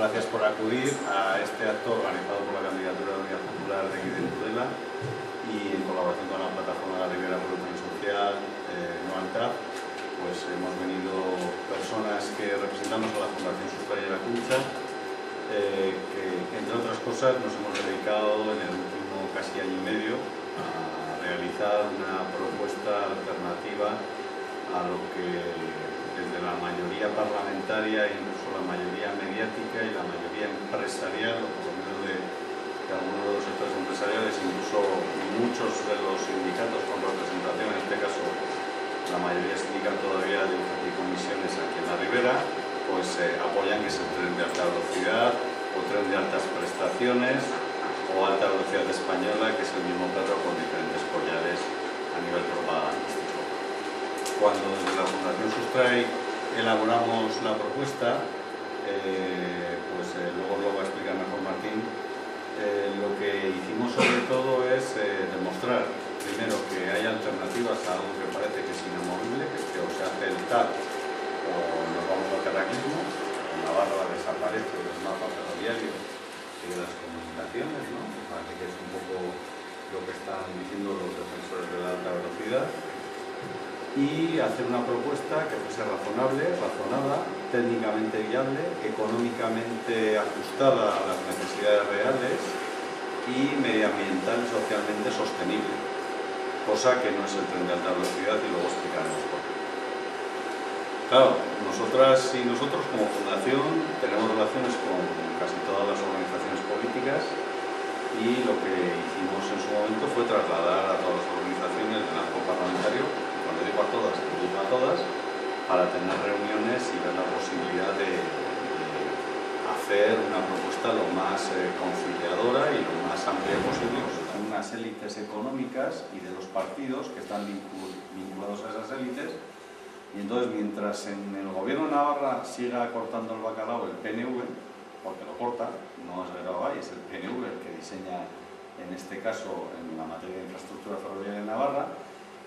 gracias por acudir a este acto organizado por la candidatura de Unidad Popular de aquí de Tudela y en colaboración con la plataforma de la Ribera por el Plan Social, No Alta, pues hemos venido personas que representamos a la Fundación Sustray de la Cuncha, que entre otras cosas nos hemos dedicado en el último casi año y medio a realizar una propuesta alternativa a lo que desde la mayoría parlamentaria, incluso la mayoría mediática y la mayoría empresarial, o por lo menos de algunos de los sectores empresariales, incluso muchos de los sindicatos con representación, en este caso la mayoría sindical todavía de comisiones aquí en la Ribera, pues apoyan que es el tren de alta velocidad o tren de altas prestaciones o alta velocidad española, que es el mismo perro con diferentes collares a nivel propagandístico. Cuando desde la Fundación Sustray elaboramos la propuesta, pues luego lo va a explicar mejor Martín, lo que hicimos sobre todo es demostrar, primero, que hay alternativas a algo que parece que es inamovible, que o se hace el TAP o nos vamos al cataclismo, o Navarra desaparece del mapa ferroviario y de las comunicaciones, ¿no? Me parece que es un poco lo que están diciendo los defensores de la alta velocidad. Y hacer una propuesta que fuese razonable, razonada, técnicamente viable, económicamente ajustada a las necesidades reales y medioambiental y socialmente sostenible, cosa que no es el tren de alta velocidad y luego explicaremos por qué. Claro, nosotras y nosotros como fundación tenemos relaciones con casi todas las organizaciones políticas y lo que hicimos en su momento fue trasladar a todas las organizaciones del arco parlamentario, cuando digo a todas, digo a todas, para tener reuniones y ver la posibilidad de hacer una propuesta lo más conciliadora y lo más amplia posible. Son unas élites económicas y de los partidos que están vinculados a esas élites, y entonces mientras en el gobierno de Navarra siga cortando el bacalao el PNV, porque lo corta, no es Geroa, es el PNV el que diseña, en este caso, en la materia de infraestructura ferroviaria en Navarra,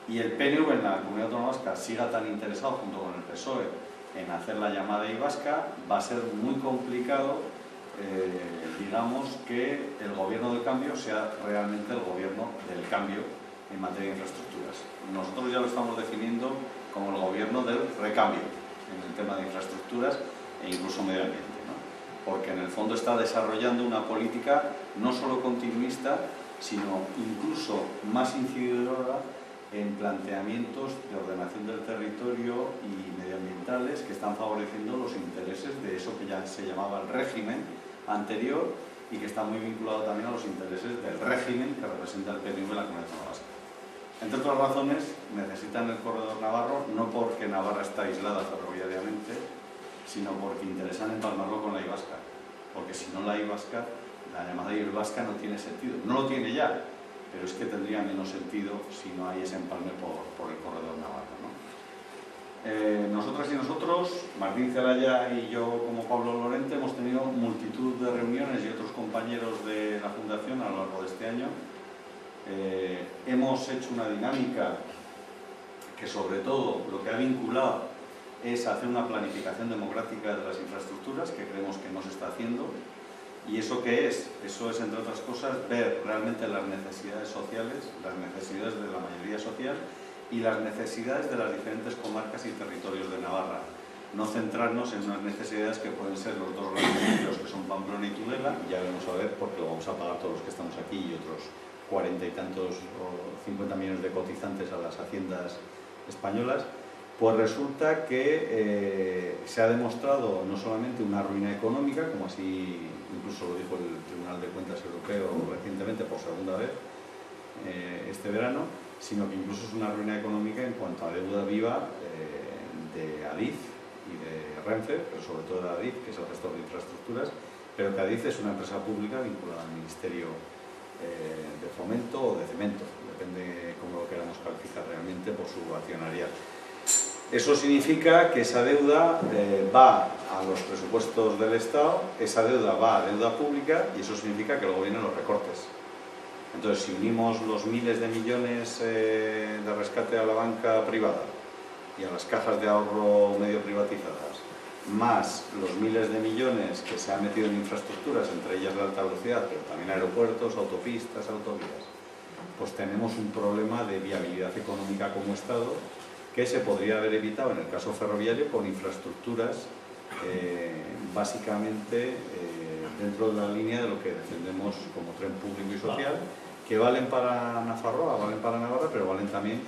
y el PNV en la Comunidad Autónoma Vasca siga tan interesado, junto con el PSOE, en hacer la llamada I vasca, va a ser muy complicado, digamos, que el gobierno del cambio sea realmente el gobierno del cambio en materia de infraestructuras. Nosotros ya lo estamos definiendo como el gobierno del recambio en el tema de infraestructuras e incluso medio ambiente, ¿no? Porque en el fondo está desarrollando una política no solo continuista, sino incluso más incididora en planteamientos de ordenación del territorio y medioambientales que están favoreciendo los intereses de eso que ya se llamaba el régimen anterior y que está muy vinculado también a los intereses del régimen que representa el PNV en la Comunidad Autónoma Vasca. Entre otras razones, necesitan el corredor navarro no porque Navarra está aislada ferroviariamente, sino porque interesan empalmarlo con la I vasca, porque si no la I vasca, la llamada I vasca no tiene sentido, no lo tiene ya, pero es que tendría menos sentido si no hay ese empalme por el corredor navarro, ¿no? Nosotras y nosotros, Martín Celaya y yo como Pablo Lorente, hemos tenido multitud de reuniones y otros compañeros de la Fundación a lo largo de este año. Hemos hecho una dinámica que sobre todo lo que ha vinculado es hacer una planificación democrática de las infraestructuras, que creemos que no se está haciendo. ¿Y eso qué es? Eso es, entre otras cosas, ver realmente las necesidades sociales, las necesidades de la mayoría social y las necesidades de las diferentes comarcas y territorios de Navarra. No centrarnos en unas necesidades que pueden ser los dos grandes núcleos, que son Pamplona y Tudela, y ya vamos a ver porque lo vamos a pagar todos los que estamos aquí y otros 40 y tantos o 50 millones de cotizantes a las haciendas españolas. Pues resulta que se ha demostrado no solamente una ruina económica, como así incluso lo dijo el Tribunal de Cuentas Europeo recientemente por segunda vez este verano, sino que incluso es una ruina económica en cuanto a deuda viva de Adif y de Renfe, pero sobre todo de Adif, que es el gestor de infraestructuras, pero que Adif es una empresa pública vinculada al Ministerio de Fomento o de Cemento, depende cómo lo queramos calificar realmente por su accionariado. Eso significa que esa deuda va a los presupuestos del Estado, esa deuda va a deuda pública y eso significa que luego vienen los recortes. Entonces, si unimos los miles de millones de rescate a la banca privada y a las cajas de ahorro medio privatizadas más los miles de millones que se han metido en infraestructuras, entre ellas la alta velocidad, pero también aeropuertos, autopistas, autovías, pues tenemos un problema de viabilidad económica como Estado que se podría haber evitado en el caso ferroviario con infraestructuras básicamente dentro de la línea de lo que defendemos como tren público y social, que valen para Nafarroa, valen para Navarra, pero valen también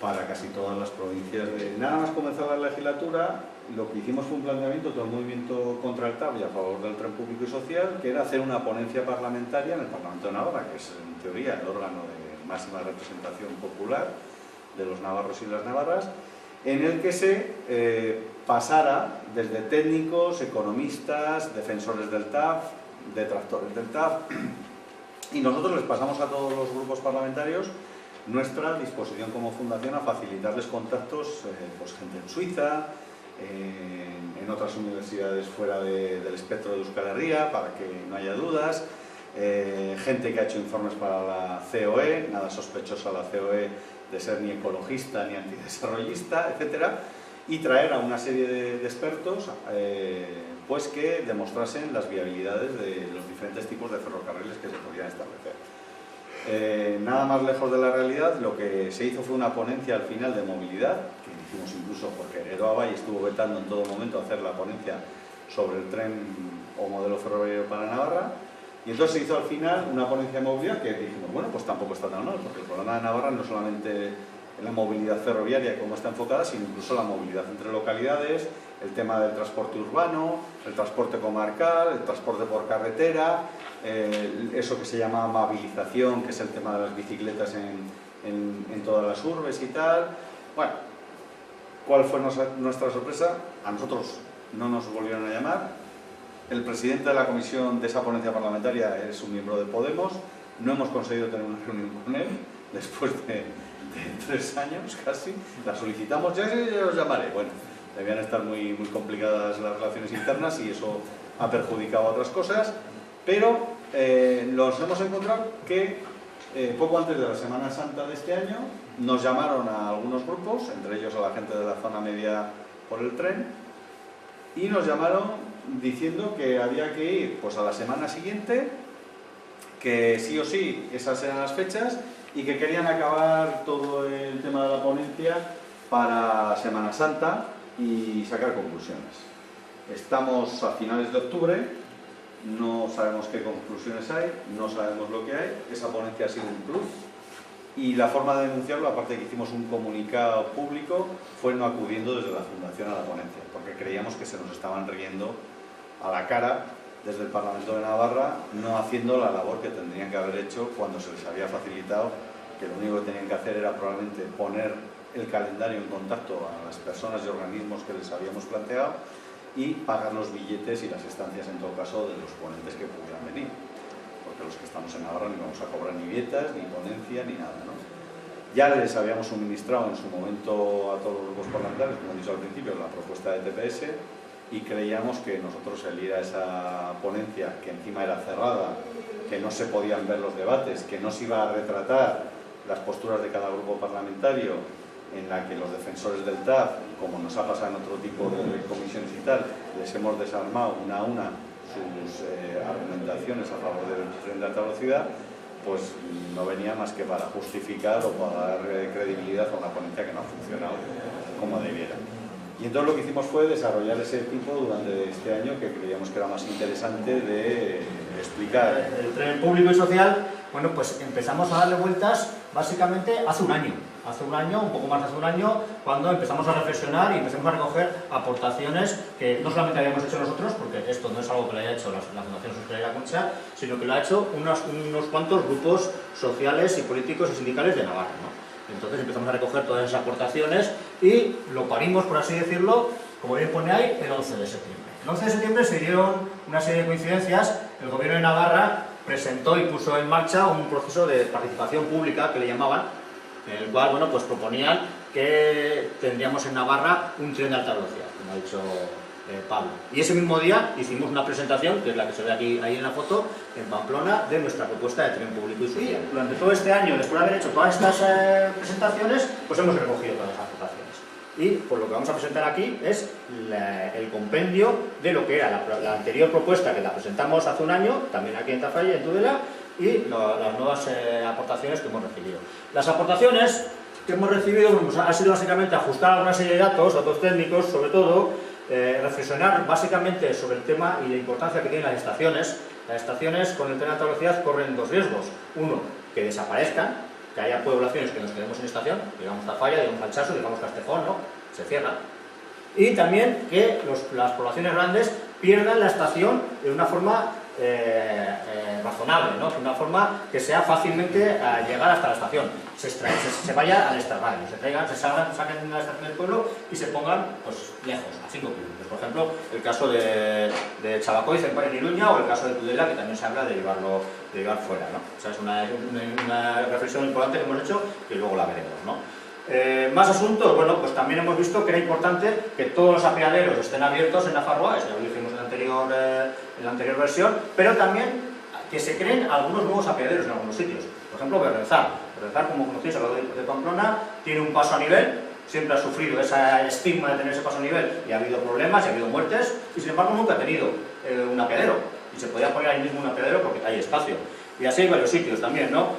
para casi todas las provincias. Nada más comenzar la legislatura, lo que hicimos fue un planteamiento, todo el movimiento contra el TAV y a favor del tren público y social, que era hacer una ponencia parlamentaria en el Parlamento de Navarra, que es en teoría el órgano de máxima representación popular de los navarros y las navarras, en el que se pasara desde técnicos, economistas, defensores del TAV, detractores del TAV, y nosotros les pasamos a todos los grupos parlamentarios nuestra disposición como fundación a facilitarles contactos, pues gente en Suiza, en otras universidades fuera del espectro de Euskal Herria, para que no haya dudas, gente que ha hecho informes para la COE, nada sospechosa la COE de ser ni ecologista ni antidesarrollista, etcétera, y traer a una serie de expertos pues que demostrasen las viabilidades de los diferentes tipos de ferrocarriles que se podían establecer. Nada más lejos de la realidad, lo que se hizo fue una ponencia al final de movilidad, que hicimos incluso porque Edo Abay estuvo vetando en todo momento hacer la ponencia sobre el tren o modelo ferroviario para Navarra, y entonces se hizo al final una ponencia de movilidad que dijimos, bueno, pues tampoco está tan mal, porque el problema de Navarra no solamente en la movilidad ferroviaria como está enfocada, sino incluso la movilidad entre localidades, el tema del transporte urbano, el transporte comarcal, el transporte por carretera, eso que se llama amabilización, que es el tema de las bicicletas en todas las urbes y tal. Bueno, ¿cuál fue nuestra sorpresa? A nosotros no nos volvieron a llamar. El presidente de la comisión de esa ponencia parlamentaria es un miembro de Podemos. No hemos conseguido tener una reunión con él después de 3 años casi. La solicitamos, ya os llamaré. Bueno, debían estar muy complicadas las relaciones internas y eso ha perjudicado a otras cosas, pero nos hemos encontrado que poco antes de la Semana Santa de este año nos llamaron a algunos grupos, entre ellos a la gente de la zona media por el tren, y nos llamaron diciendo que había que ir pues a la semana siguiente, que sí o sí esas eran las fechas y que querían acabar todo el tema de la ponencia para Semana Santa y sacar conclusiones. Estamos a finales de octubre, no sabemos qué conclusiones hay, no sabemos lo que hay, esa ponencia ha sido un plus y la forma de denunciarlo, aparte de que hicimos un comunicado público, fue no acudiendo desde la Fundación a la ponencia, porque creíamos que se nos estaban riendo a la cara desde el Parlamento de Navarra, no haciendo la labor que tendrían que haber hecho cuando se les había facilitado, que lo único que tenían que hacer era probablemente poner el calendario en contacto a las personas y organismos que les habíamos planteado y pagar los billetes y las estancias en todo caso de los ponentes que pudieran venir, porque los que estamos en Navarra ni vamos a cobrar ni dietas, ni ponencia, ni nada, ¿no? Ya les habíamos suministrado en su momento a todos los grupos parlamentarios, como he dicho al principio, la propuesta de TPS, y creíamos que nosotros el ir a esa ponencia, que encima era cerrada, que no se podían ver los debates, que no se iba a retratar las posturas de cada grupo parlamentario, en la que los defensores del TAV, como nos ha pasado en otro tipo de comisiones y tal, les hemos desarmado una a una sus argumentaciones a favor del tren de alta velocidad, pues no venía más que para justificar o para dar credibilidad a una ponencia que no ha funcionado como debiera. Y entonces lo que hicimos fue desarrollar ese tipo durante este año, que creíamos que era más interesante de explicar. El tren público y social, bueno, pues empezamos a darle vueltas básicamente hace un año, un poco más de hace un año, cuando empezamos a reflexionar y empezamos a recoger aportaciones que no solamente habíamos hecho nosotros, porque esto no es algo que lo haya hecho la Fundación Social y la Concha, sino que lo ha hecho unos cuantos grupos sociales y políticos y sindicales de Navarra, ¿no? Entonces empezamos a recoger todas esas aportaciones y lo parimos, por así decirlo, como bien pone ahí, el 11 de septiembre. El 11 de septiembre se dieron una serie de coincidencias. El Gobierno de Navarra presentó y puso en marcha un proceso de participación pública, que le llamaban, en el cual, bueno, pues proponían que tendríamos en Navarra un tren de alta velocidad, como ha dicho Pablo. Y ese mismo día hicimos una presentación, que es la que se ve aquí ahí en la foto, en Pamplona, de nuestra propuesta de tren público y social. Durante todo este año, después de haber hecho todas estas presentaciones, pues hemos recogido todas las aportaciones. Y pues lo que vamos a presentar aquí es el compendio de lo que era la anterior propuesta que la presentamos hace un año, también aquí en Tafalla, en Tudela, y las nuevas aportaciones que hemos recibido. Las aportaciones que hemos recibido pues, ha sido básicamente ajustar alguna serie de datos técnicos, sobre todo reflexionar básicamente sobre el tema y la importancia que tienen las estaciones. Las estaciones con el tren de alta velocidad corren dos riesgos. Uno, que desaparezcan, que haya poblaciones que nos quedemos sin estación, digamos Tafalla, digamos Alchazo, digamos Castejón, ¿no? Se cierra. Y también que las poblaciones grandes pierdan la estación de una forma razonable, ¿no? De una forma que sea fácilmente llegar hasta la estación. Se vaya al extrarradio, saquen la estación del pueblo y se pongan pues, lejos, a 5 kilómetros. Por ejemplo, el caso de Chabacoy, en Iruña, o el caso de Tudela, que también se habla de llevar fuera, ¿no? O sea, es una reflexión importante que hemos hecho que luego la veremos, ¿no? Más asuntos, bueno, pues también hemos visto que era importante que todos los apeaderos estén abiertos en Nafarroa, eso ya lo dijimos en la anterior versión, pero también que se creen algunos nuevos apeaderos en algunos sitios. Por ejemplo, Berrezar, como conocéis, al lado de Pamplona, tiene un paso a nivel, siempre ha sufrido ese estigma de tener ese paso a nivel y ha habido problemas y ha habido muertes, y sin embargo nunca ha tenido un apeadero, y se podía poner ahí mismo un apeadero porque hay espacio. Y así hay varios sitios también, ¿no?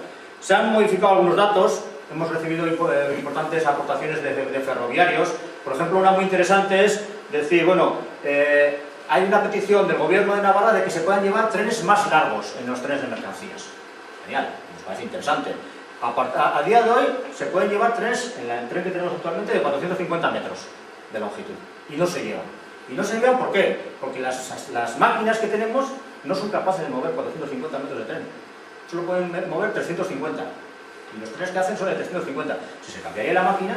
Se han modificado algunos datos. Hemos recibido importantes aportaciones de ferroviarios. Por ejemplo, una muy interesante es decir, bueno, hay una petición del Gobierno de Navarra de que se puedan llevar trenes más largos en los trenes de mercancías. Genial, nos parece interesante. A día de hoy se pueden llevar trenes, en el tren que tenemos actualmente, de 450 metros de longitud. Y no se llevan. ¿Y no se llevan por qué? Porque las máquinas que tenemos no son capaces de mover 450 metros de tren. Solo pueden mover 350. Y los trenes que hacen son de 350. Si se cambiaría la máquina,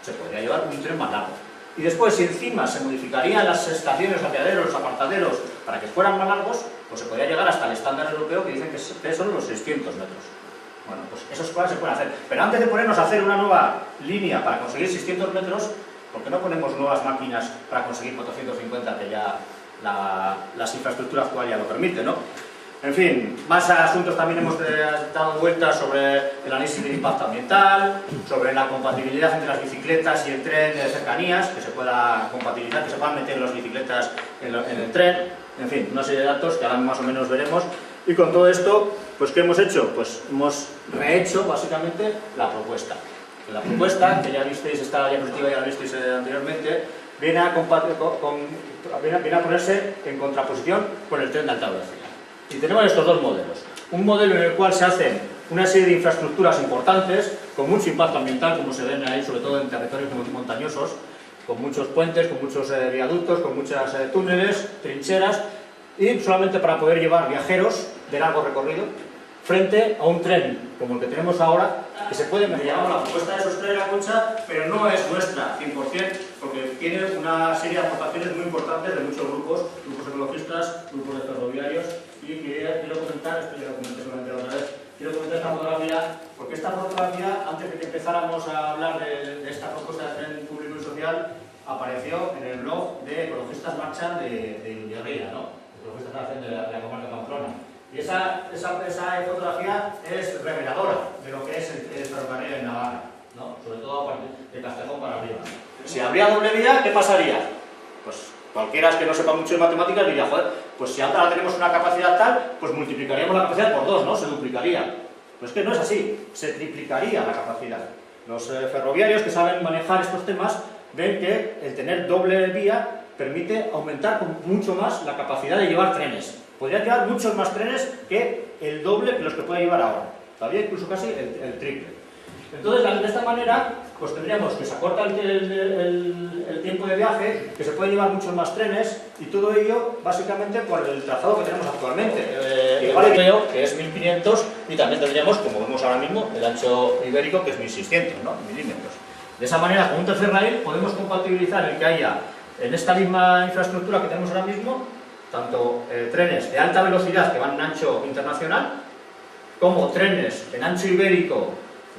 se podría llevar un tren más largo. Y después, si encima se modificarían las estaciones, los apeaderos, los apartaderos, para que fueran más largos, pues se podría llegar hasta el estándar europeo que dicen que son los 600 metros. Bueno, pues esas cosas se pueden hacer. Pero antes de ponernos a hacer una nueva línea para conseguir 600 metros, ¿por qué no ponemos nuevas máquinas para conseguir 450, que ya las infraestructuras actuales ya lo permiten, ¿no? En fin, más asuntos también hemos dado vueltas sobre el análisis de impacto ambiental, sobre la compatibilidad entre las bicicletas y el tren de cercanías, que se pueda compatibilizar, que se puedan meter las bicicletas en el tren, en fin, una serie de datos que ahora más o menos veremos. Y con todo esto, pues ¿qué hemos hecho? Pues hemos rehecho básicamente la propuesta. La propuesta, que ya visteis, esta diapositiva ya la visteis anteriormente, viene a ponerse en contraposición con el tren de alta velocidad. Y tenemos estos dos modelos. Un modelo en el cual se hacen una serie de infraestructuras importantes, con mucho impacto ambiental, como se ven ahí, sobre todo en territorios montañosos, con muchos puentes, con muchos viaductos, con muchas túneles, trincheras, y solamente para poder llevar viajeros de largo recorrido, frente a un tren como el que tenemos ahora, que se puede, me llamamos la propuesta de sostener la Concha, pero no es nuestra 100%, porque tiene una serie de aportaciones muy importantes de muchos grupos ecologistas, grupos de ferroviarios, y quiero comentar, esto ya lo comenté solamente la otra vez, quiero comentar esta fotografía, porque esta fotografía, antes de que empezáramos a hablar de esta propuesta de tren público y social, apareció en el blog de Ecologistas Marchan de Villarreal, ¿no? Ecologistas de la comarca de Pamplona. Y esa fotografía es reveladora de lo que es el ferrocarril en Navarra, ¿no? Sobre todo a partir de Castejón para arriba. Si habría doble vía, ¿qué pasaría? Pues cualquiera que no sepa mucho de matemáticas diría, joder, pues si ahora tenemos una capacidad tal, pues multiplicaríamos la capacidad por 2, ¿no? Se duplicaría. Pues que no es así, se triplicaría la capacidad. Los ferroviarios que saben manejar estos temas ven que el tener doble vía permite aumentar mucho más la capacidad de llevar trenes. Podría llevar muchos más trenes que el doble que los que puede llevar ahora. Todavía incluso casi el triple. Entonces, de esta manera, pues tendríamos que se acorta el tiempo de viaje, que se pueden llevar muchos más trenes, y todo ello, básicamente, por el trazado que tenemos actualmente. El europeo, que es 1500, y también tendríamos, como vemos ahora mismo, el ancho ibérico, que es 1600, ¿no? Milímetros. De esa manera, con un tercer rail, podemos compatibilizar el que haya en esta misma infraestructura que tenemos ahora mismo, tanto trenes de alta velocidad que van en ancho internacional, como trenes en ancho ibérico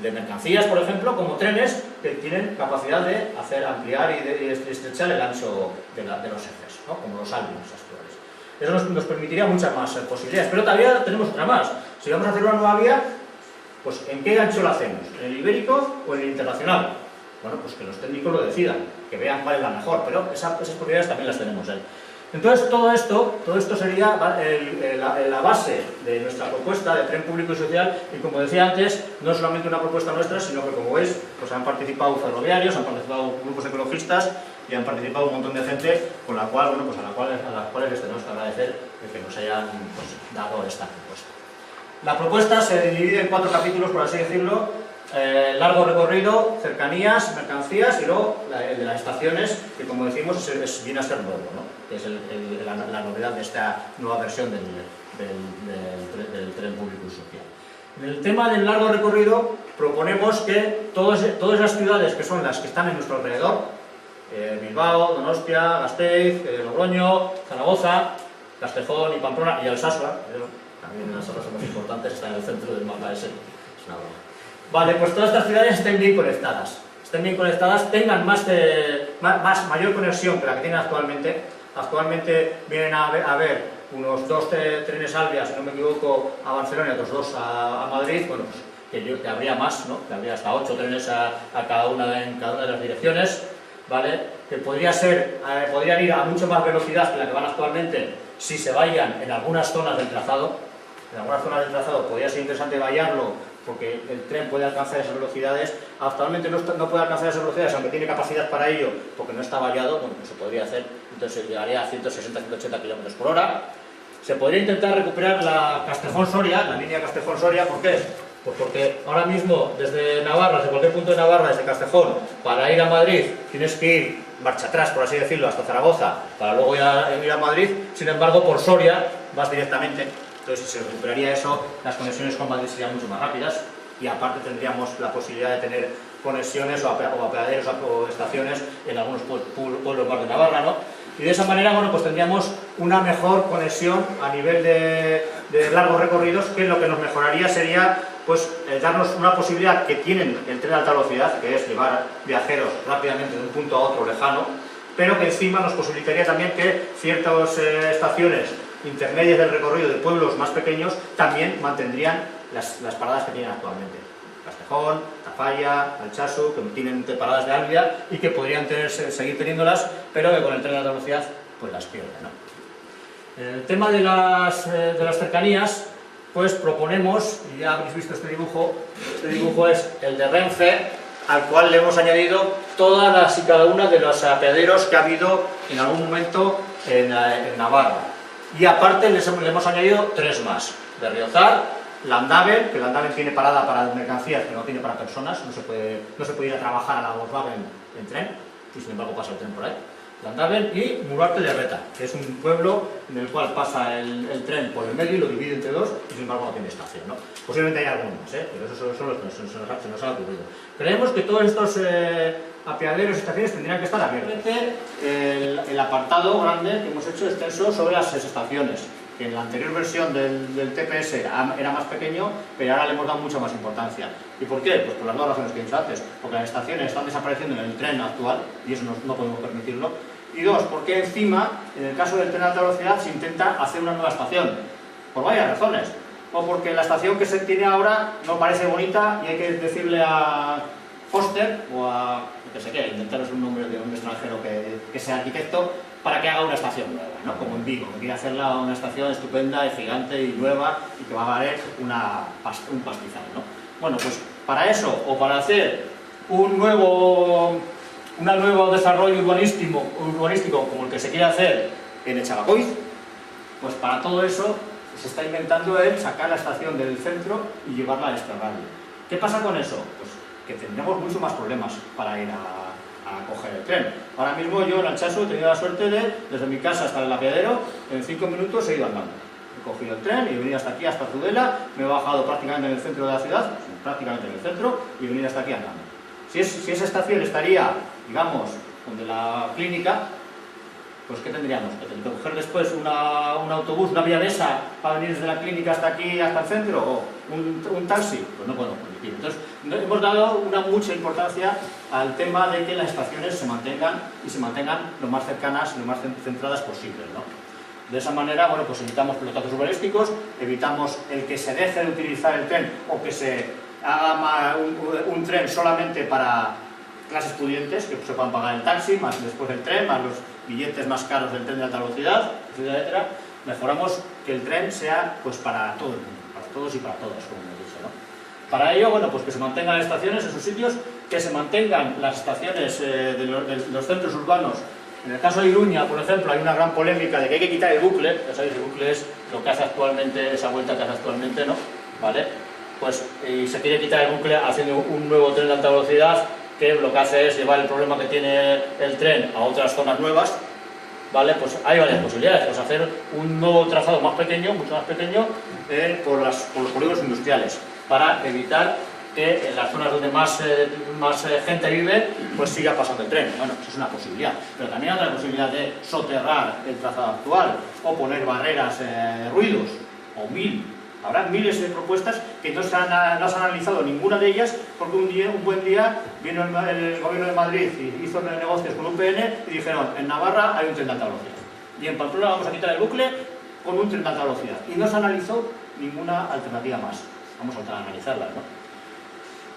de mercancías, por ejemplo, como trenes que tienen capacidad de hacer ampliar y estrechar el ancho de los ejes, ¿no? Como los álbumes actuales. Eso nos permitiría muchas más posibilidades, pero todavía tenemos otra más. Si vamos a hacer una nueva vía, pues ¿en qué ancho lo hacemos? ¿En el ibérico o en el internacional? Bueno, pues que los técnicos lo decidan. que vean cuál es la mejor, pero esas propiedades también las tenemos ahí. Entonces todo esto sería la base de nuestra propuesta de tren público y social, y como decía antes, no es solamente una propuesta nuestra, sino que como veis, pues han participado ferroviarios, han participado grupos ecologistas y han participado un montón de gente con la cual, bueno, pues a las cuales les tenemos que agradecer que nos hayan pues, dado esta propuesta. La propuesta se divide en 4 capítulos, por así decirlo: largo recorrido, cercanías, mercancías, y luego el de las estaciones, que como decimos viene a ser nuevo, ¿no? Que es la novedad de esta nueva versión del tren público y social. En el tema del largo recorrido proponemos que todas las ciudades que son las que están en nuestro alrededor, Bilbao, Donostia, Gasteiz, Logroño, Zaragoza, Castejón y Pamplona y Alsasua, también las otras son más importantes, están en el centro del mapa ese, es una broma. Vale, pues todas estas ciudades estén bien conectadas, tengan mayor conexión que la que tienen actualmente. Actualmente vienen a haber unos 2 trenes Alvia, si no me equivoco, a Barcelona y otros 2 a Madrid. Bueno, pues que habría más, ¿no? Que habría hasta 8 trenes en cada una de las direcciones, ¿vale? Que podrían ir a mucho más velocidad que la que van actualmente si se vayan en algunas zonas del trazado. En algunas zonas del trazado podría ser interesante vallarlo, porque el tren puede alcanzar esas velocidades. Actualmente no puede alcanzar esas velocidades, aunque tiene capacidad para ello, porque no está vallado. Bueno, pues se podría hacer, entonces llegaría a 160-180 km por hora. Se podría intentar recuperar la Castejón-Soria, la línea Castejón-Soria. ¿Por qué? Pues porque ahora mismo desde Navarra, desde cualquier punto de Navarra, desde Castejón, para ir a Madrid tienes que ir marcha atrás, por así decirlo, hasta Zaragoza, para luego ir a Madrid. Sin embargo, por Soria vas directamente. Entonces, si se recuperaría eso, las conexiones con Madrid serían mucho más rápidas, y aparte tendríamos la posibilidad de tener conexiones o apeaderos o estaciones en algunos pueblos más de Navarra, ¿no? Y de esa manera, bueno, pues tendríamos una mejor conexión a nivel de largos recorridos, que lo que nos mejoraría sería pues darnos una posibilidad que tienen el tren de alta velocidad, que es llevar viajeros rápidamente de un punto a otro lejano, pero que encima nos posibilitaría también que ciertas estaciones intermedias del recorrido de pueblos más pequeños también mantendrían las paradas que tienen actualmente. Castejón, Tafalla, Altsasu, que tienen paradas de Alvia y que podrían seguir teniéndolas, pero que con el tren de alta velocidad pues las pierden, ¿no? En el tema de las cercanías, pues proponemos, y ya habéis visto este dibujo es el de Renfe, al cual le hemos añadido todas y cada una de los apeaderos que ha habido en algún momento en Navarra. Y aparte le hemos añadido 3 más: Berriozar, Landaven, que Landaven tiene parada para mercancías, pero no tiene para personas, no se puede ir a trabajar a la Volkswagen en tren, y sin embargo pasa el tren por ahí. Landaven, y Muruarte de Reta, que es un pueblo en el cual pasa el tren por el medio y lo divide entre 2, y sin embargo no tiene estación, ¿no? Posiblemente hay algunos más, pero esos son los que se nos ha ocurrido. Creemos que todos estos apeaderos y estaciones tendrían que estar abiertos. El apartado grande que hemos hecho extenso sobre las estaciones, que en la anterior versión del TPS era más pequeño, pero ahora le hemos dado mucha más importancia. ¿Y por qué? Pues por las 2 razones que he dicho antes: porque las estaciones están desapareciendo en el tren actual, y eso no podemos permitirlo. Y 2, porque encima, en el caso del tren de alta velocidad, se intenta hacer una nueva estación, por varias razones. O porque la estación que se tiene ahora no parece bonita y hay que decirle a Foster o a, que sé qué, inventaros un nombre de un extranjero que sea arquitecto, para que haga una estación nueva, ¿no? Como en Vigo, que quiere hacerla una estación estupenda, gigante y nueva, y que va a valer un pastizal, ¿no? Bueno, pues para eso, o para hacer un nuevo desarrollo urbanístico como el que se quiere hacer en Echagacoiz, pues para todo eso se está inventando el sacar la estación del centro y llevarla a este radio. ¿Qué pasa con eso? Pues que tendremos mucho más problemas para ir a coger el tren. Ahora mismo yo en Altsasu he tenido la suerte de, desde mi casa hasta el apeadero, en 5 minutos he ido andando. He cogido el tren y he venido hasta aquí, hasta Tudela, me he bajado prácticamente en el centro de la ciudad, prácticamente en el centro, y he venido hasta aquí andando. Si esa estación estaría, digamos, donde la clínica, pues ¿qué tendríamos? ¿Que tener que coger después un autobús, una vialesa para venir desde la clínica hasta aquí, hasta el centro? ¿O un taxi? Pues no podemos permitir. Entonces, hemos dado mucha importancia al tema de que las estaciones se mantengan lo más cercanas y lo más centradas posible, ¿no? De esa manera, bueno, pues evitamos pelotazos urbanísticos, evitamos el que se deje de utilizar el tren o que se haga un tren solamente para clases pudientes que se puedan pagar el taxi, más después el tren, más los billetes más caros del tren de alta velocidad, etcétera, etcétera. Mejoramos que el tren sea pues para todo el mundo, para todos y para todas, como hemos dicho, ¿no? Para ello, bueno, pues que se mantengan las estaciones en sus sitios, que se mantengan las estaciones de los centros urbanos. En el caso de Iruña, por ejemplo, hay una gran polémica de que hay que quitar el bucle. Ya sabéis, el bucle es lo que hace actualmente, esa vuelta que hace actualmente, ¿no? ¿Vale? Pues y se quiere quitar el bucle haciendo un nuevo tren de alta velocidad que lo que hace es llevar el problema que tiene el tren a otras zonas nuevas, ¿vale? Pues hay varias posibilidades, pues hacer un nuevo trazado más pequeño, mucho más pequeño, por los polígonos industriales, para evitar que en las zonas donde más gente vive, pues siga pasando el tren. Bueno, eso es una posibilidad, pero también hay otra posibilidad de soterrar el trazado actual, o poner barreras de ruidos, o habrá miles de propuestas que no se han analizado ninguna de ellas, porque un buen día vino el gobierno de Madrid y hizo negocios con UPN y dijeron, en Navarra hay un tren de alta velocidad, y en Pamplona vamos a quitar el bucle con un tren de alta velocidad, y no se analizó ninguna alternativa más. Vamos a analizarlas, ¿no?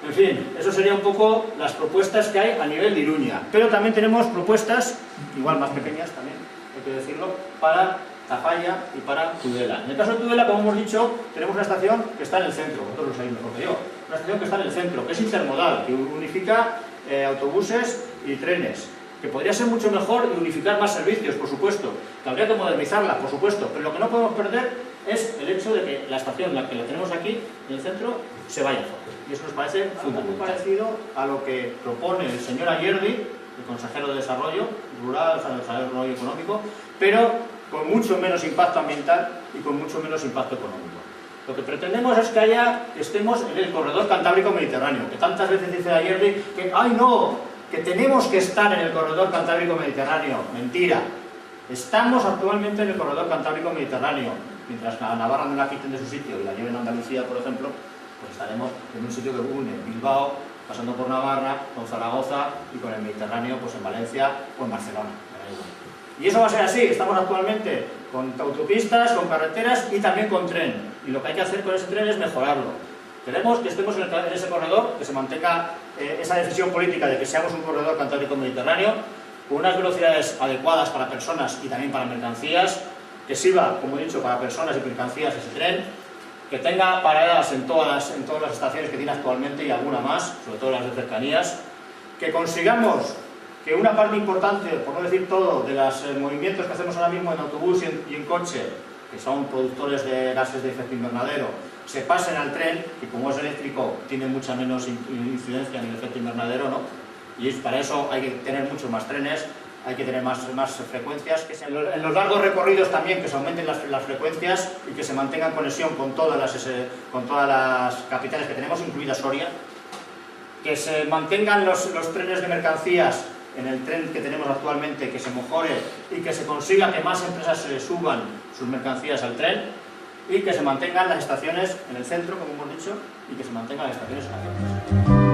En fin, eso sería un poco las propuestas que hay a nivel de Iruña, pero también tenemos propuestas, igual más pequeñas también, hay que decirlo, para Tafalla y para Tudela. En el caso de Tudela, como hemos dicho, tenemos una estación que está en el centro, vosotros lo sabéis mejor que yo, una estación que está en el centro, que es intermodal, que unifica autobuses y trenes, que podría ser mucho mejor y unificar más servicios, por supuesto, que habría que modernizarla, por supuesto, pero lo que no podemos perder es el hecho de que la estación, la que la tenemos aquí, en el centro, se vaya fuera. Y eso nos parece muy parecido a lo que propone el señor Ayerdi, el consejero de Desarrollo Rural, o sea, de Desarrollo Económico, pero con mucho menos impacto ambiental y con mucho menos impacto económico. Lo que pretendemos es que estemos en el corredor Cantábrico Mediterráneo, que tantas veces dice Ayerdi que ¡ay no!, que tenemos que estar en el corredor Cantábrico Mediterráneo. Mentira. Estamos actualmente en el corredor Cantábrico Mediterráneo. Mientras a Navarra no la quiten de su sitio y la lleven a Andalucía, por ejemplo, pues estaremos en un sitio que une Bilbao, pasando por Navarra, con Zaragoza y con el Mediterráneo, pues en Valencia o en Barcelona. Y eso va a ser así. Estamos actualmente con autopistas, con carreteras y también con tren. Y lo que hay que hacer con ese tren es mejorarlo. Queremos que estemos en ese corredor, que se mantenga esa decisión política de que seamos un corredor Cantábrico Mediterráneo, con unas velocidades adecuadas para personas y también para mercancías, que sirva, como he dicho, para personas y mercancías ese tren, que tenga paradas en todas las estaciones que tiene actualmente y alguna más, sobre todo las de cercanías, que consigamos que una parte importante, por no decir todo, de los movimientos que hacemos ahora mismo en autobús y en coche, que son productores de gases de efecto invernadero, se pasen al tren, que como es eléctrico tiene mucha menos incidencia en el efecto invernadero, ¿no? Y para eso hay que tener muchos más trenes, hay que tener más frecuencias, que en los largos recorridos también que se aumenten las frecuencias y que se mantengan conexión con todas las capitales que tenemos, incluida Soria, que se mantengan los trenes de mercancías en el tren que tenemos actualmente, que se mejore y que se consiga que más empresas se suban sus mercancías al tren, y que se mantengan las estaciones en el centro, como hemos dicho, y que se mantengan las estaciones en la ciudad.